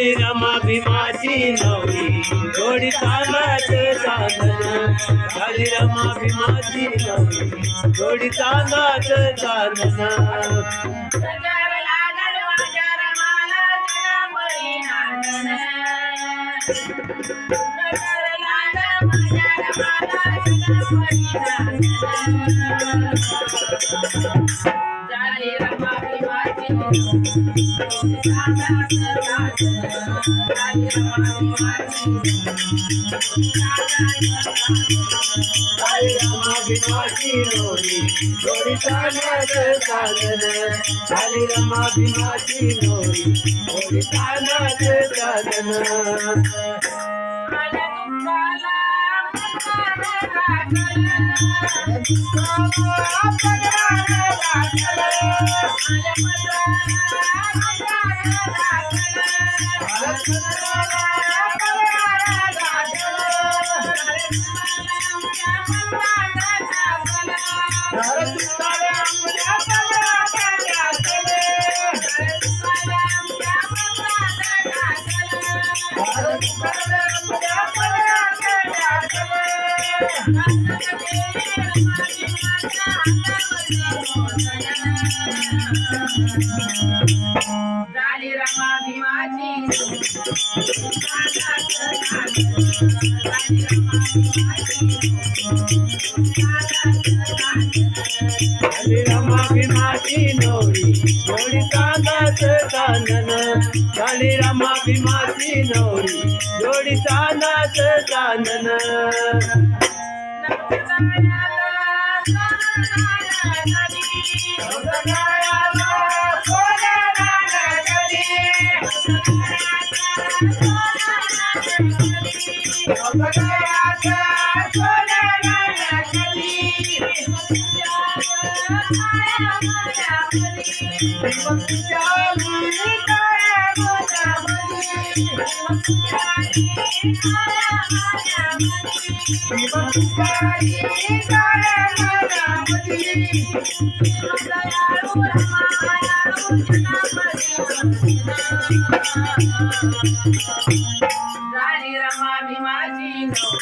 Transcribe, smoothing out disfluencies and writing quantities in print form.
झाली रमा भीमाची नवरी जोडीचा नाच चांदन झाली रमा भीमाची नवरी जोडीचा नाच चांदन भीमाची नवरी जोडीचा नाच चांदन झाली रमा भीमाची नवरी जोडीचा नाच चांदन झाली रमा भीमाची नवरी जोडीचा नाच चांदन झाली रमा भीमाची नवरी जोडीचा नाच चांदन झाली रमा भीमाची नवरी